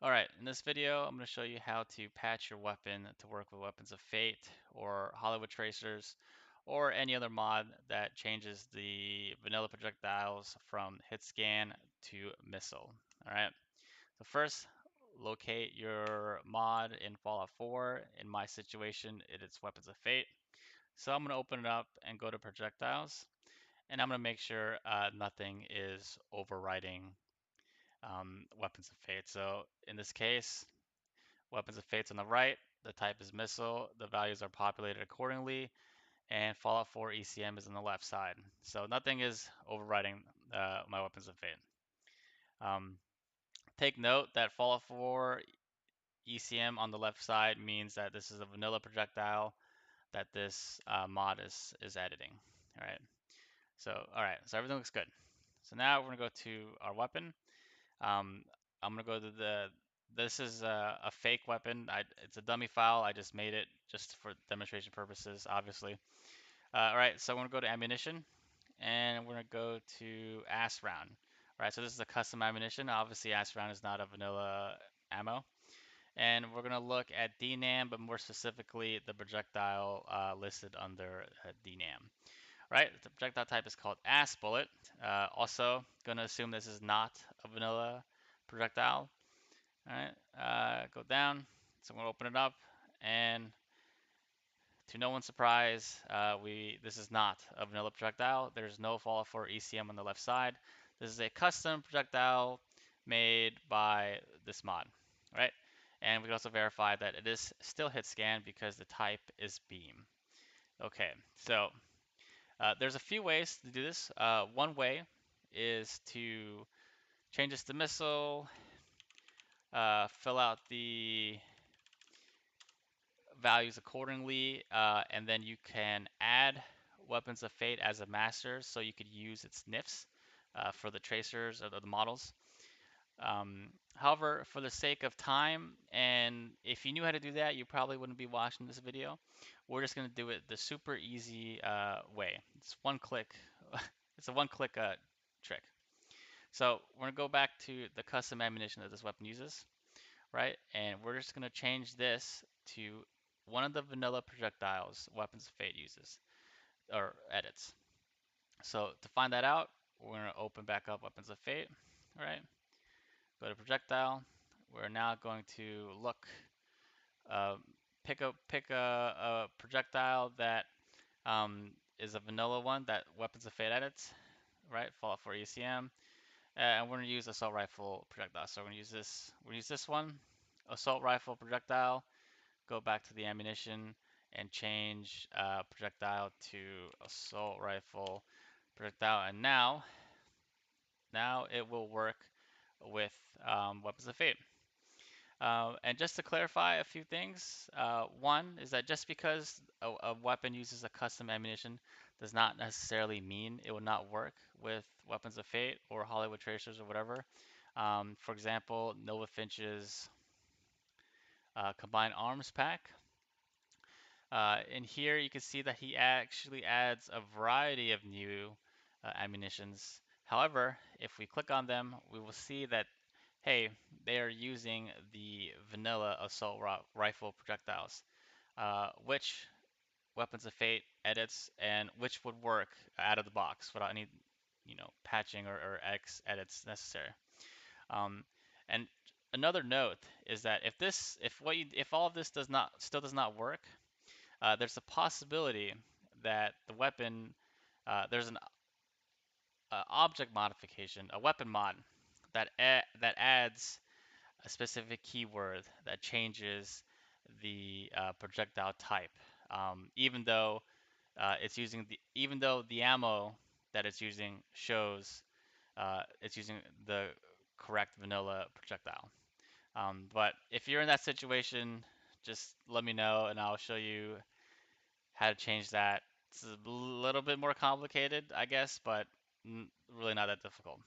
Alright, in this video, I'm going to show you how to patch your weapon to work with Weapons of Fate or Hollywood Tracers or any other mod that changes the vanilla projectiles from hit scan to missile. Alright, so first, locate your mod in Fallout 4. In my situation, it is Weapons of Fate. So I'm going to open it up and go to projectiles, and I'm going to make sure nothing is overwriting Weapons of Fate. So in this case, Weapons of Fate's on the right, the type is missile, the values are populated accordingly, and Fallout 4 ECM is on the left side. So nothing is overriding my Weapons of Fate. Um, Take note that Fallout 4 ECM on the left side means that this is a vanilla projectile that this mod is editing. All right. So everything looks good. So now we're gonna go to our weapon. Um, I'm gonna go to this is a fake weapon. It's a dummy file. I just made it just for demonstration purposes, obviously. All right, so I'm gonna go to ammunition, and we're gonna go to AS round. All right, so this is a custom ammunition. Obviously, AS round is not a vanilla ammo. And we're gonna look at DNAM, but more specifically, the projectile listed under DNAM. Right, the projectile type is called AS bullet. Also, gonna assume this is not a vanilla projectile. All right, go down. So I'm gonna open it up, and to no one's surprise, this is not a vanilla projectile. There's no Fallout 4 ECM on the left side. This is a custom projectile made by this mod. All right, and we can also verify that it is still hit scan because the type is beam. Okay, so there's a few ways to do this. One way is to change this to missile, fill out the values accordingly, and then you can add Weapons of Fate as a master, so you could use its NIFs for the tracers or the models. However, for the sake of time, and if you knew how to do that, you probably wouldn't be watching this video. We're just going to do it the super easy way. It's one click. It's a one-click trick. So we're going to go back to the custom ammunition that this weapon uses, right? And we're just going to change this to one of the vanilla projectiles Weapons of Fate uses or edits. So to find that out, we're going to open back up Weapons of Fate, right? Go to projectile. We're now going to look, uh, pick a projectile that is a vanilla one that Weapons of Fate edits, right? Fallout 4 ECM. And we're going to use assault rifle projectile. So we're going to use this. We're going to use this one, assault rifle projectile. Go back to the ammunition and change projectile to assault rifle projectile. And now it will work with Weapons of Fate. And just to clarify a few things, one is that just because a weapon uses a custom ammunition does not necessarily mean it will not work with Weapons of Fate or Hollywood Tracers or whatever. For example, Nova Finch's Combined Arms Pack. In here, you can see that he actually adds a variety of new ammunitions. However, if we click on them, we will see that hey, they are using the vanilla assault rifle projectiles, which Weapons of Fate edits and which would work out of the box without any, patching or X edits necessary. Um, and another note is that if all of this still does not work, there's a possibility that the weapon there's an object modification, a weapon mod that adds a specific keyword that changes the projectile type, even though even though the ammo that it's using shows it's using the correct vanilla projectile. But if you're in that situation, just let me know and I'll show you how to change that. It's a little bit more complicated, I guess, but really not that difficult.